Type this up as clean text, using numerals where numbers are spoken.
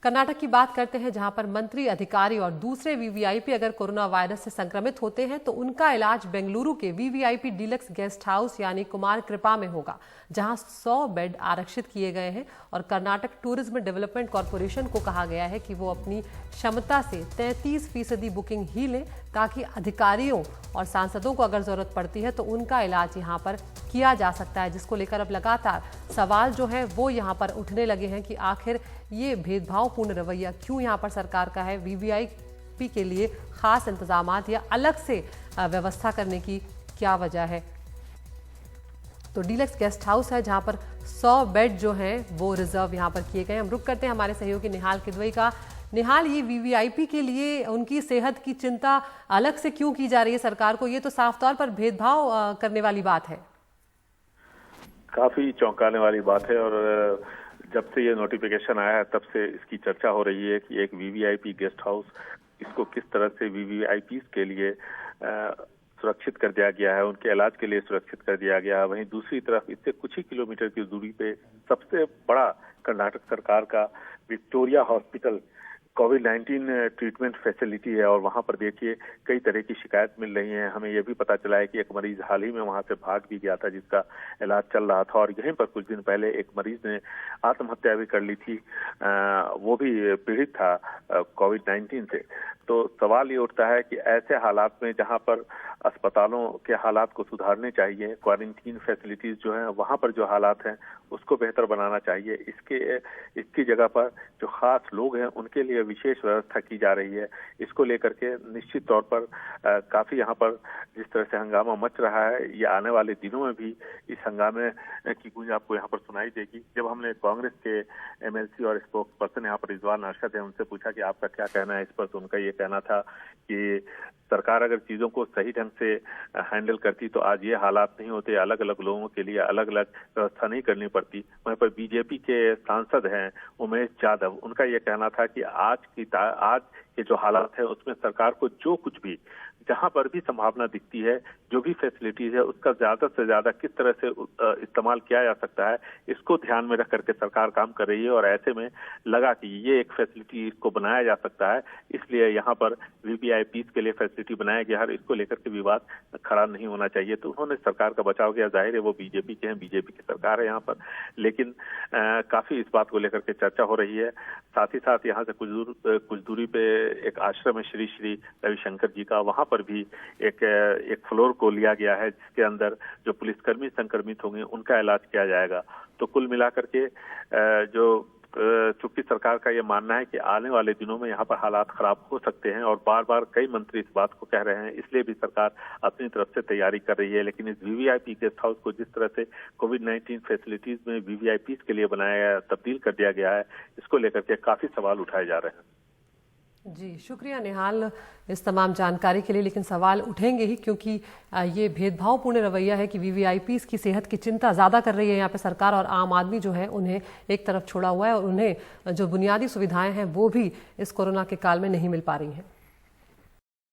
कर्नाटक की बात करते हैं, जहां पर मंत्री, अधिकारी और दूसरे वीवीआईपी अगर कोरोना वायरस से संक्रमित होते हैं तो उनका इलाज बेंगलुरु के वीवीआईपी डीलक्स गेस्ट हाउस यानी कुमार कृपा में होगा, जहां 100 बेड आरक्षित किए गए हैं। और कर्नाटक टूरिज्म डेवलपमेंट कॉरपोरेशन को कहा गया है कि वो अपनी क्षमता से 33% बुकिंग ही लें, ताकि अधिकारियों और सांसदों को अगर जरूरत पड़ती है तो उनका इलाज यहाँ पर किया जा सकता है, जिसको लेकर अब लगातार सवाल जो है वो यहाँ पर उठने लगे हैं कि आखिर ये भेदभावपूर्ण रवैया क्यों यहाँ पर सरकार का है। वीवीआईपी के लिए खास इंतजामात या अलग से व्यवस्था करने की क्या वजह है। तो डीलक्स गेस्ट हाउस है जहां पर 100 बेड जो हैं वो रिजर्व यहां पर किए गए। हम रुक करते हैं हमारे सहयोगी निहाल किदवई का। निहाल, ये वीवीआईपी के लिए उनकी सेहत की चिंता अलग से क्यों की जा रही है सरकार को? ये तो साफ तौर पर भेदभाव करने वाली बात है। काफी चौंकाने वाली बात है और जब से ये नोटिफिकेशन आया है तब से इसकी चर्चा हो रही है कि एक वीवीआईपी गेस्ट हाउस, इसको किस तरह से वीवीआईपी के लिए सुरक्षित कर दिया गया है, उनके इलाज के लिए सुरक्षित कर दिया गया है। वहीं दूसरी तरफ इससे कुछ ही किलोमीटर की दूरी पे सबसे बड़ा कर्नाटक सरकार का विक्टोरिया हॉस्पिटल कोविड-19 ट्रीटमेंट फैसिलिटी है और वहां पर देखिए कई तरह की शिकायत मिल रही है। हमें यह भी पता चला है कि एक मरीज हाल ही में वहां से भाग भी गया था जिसका इलाज चल रहा था, और यहीं पर कुछ दिन पहले एक मरीज ने आत्महत्या भी कर ली थी, वो भी पीड़ित था कोविड-19 से। तो सवाल ये उठता है कि ऐसे हालात में जहां पर अस्पतालों के हालात को सुधारने चाहिए, क्वारंटीन फैसिलिटीज जो हैं वहां पर जो हालात हैं उसको बेहतर बनाना चाहिए, इसकी जगह पर जो खास लोग हैं उनके लिए विशेष व्यवस्था की जा रही है। इसको लेकर के निश्चित तौर पर काफी यहाँ पर जिस तरह से हंगामा मच रहा है, ये आने वाले दिनों में भी इस हंगामे की गूंज आपको यहाँ पर सुनाई देगी। जब हमने कांग्रेस के एमएलसी और स्पोक्स पर्सन यहाँ पर रिजवान अरशद है, उनसे पूछा कि आपका क्या कहना है इस पर, तो उनका ये कहना था कि सरकार अगर चीजों को सही ढंग से हैंडल करती तो आज ये हालात नहीं होते, अलग अलग लोगों के लिए अलग अलग व्यवस्था नहीं करनी पड़ती। वहीं पर बीजेपी के सांसद हैं उमेश यादव, उनका ये कहना था कि आज के जो हालात है उसमें सरकार को जो कुछ भी जहां पर भी संभावना दिखती है, जो भी फैसिलिटीज है उसका ज्यादा से ज्यादा किस तरह से इस्तेमाल किया जा सकता है, इसको ध्यान में रख करके सरकार काम कर रही है। और ऐसे में लगा कि ये एक फैसिलिटी इसको बनाया जा सकता है, इसलिए यहाँ पर वीवीआईपी के लिए फैसिलिटी बनाया गया है, इसको लेकर के विवाद खड़ा नहीं होना चाहिए। तो उन्होंने सरकार का बचाव किया। जाहिर है वो बीजेपी के हैं, बीजेपी की सरकार है यहाँ पर, लेकिन काफी इस बात को लेकर के चर्चा हो रही है। साथ ही साथ यहाँ से कुछ दूरी पे एक आश्रम है श्री श्री रविशंकर जी का, वहां पर भी एक फ्लोर को लिया गया है जिसके अंदर जो पुलिसकर्मी संक्रमित होंगे उनका इलाज किया जाएगा। तो कुल मिलाकर के चूंकि सरकार का ये मानना है कि आने वाले दिनों में यहाँ पर हालात खराब हो सकते हैं और बार बार कई मंत्री इस बात को कह रहे हैं, इसलिए भी सरकार अपनी तरफ से तैयारी कर रही है। लेकिन इस वीवीआईपी गेस्ट हाउस को जिस तरह से कोविड-19 फैसिलिटीज में वीवीआईपी के लिए बनाया तब्दील कर दिया गया है, इसको लेकर के काफी सवाल उठाए जा रहे हैं। जी शुक्रिया निहाल इस तमाम जानकारी के लिए। लेकिन सवाल उठेंगे ही, क्योंकि ये भेदभावपूर्ण रवैया है कि वीवीआईपी की सेहत की चिंता ज़्यादा कर रही है यहाँ पे सरकार, और आम आदमी जो है उन्हें एक तरफ छोड़ा हुआ है और उन्हें जो बुनियादी सुविधाएं हैं वो भी इस कोरोना के काल में नहीं मिल पा रही हैं।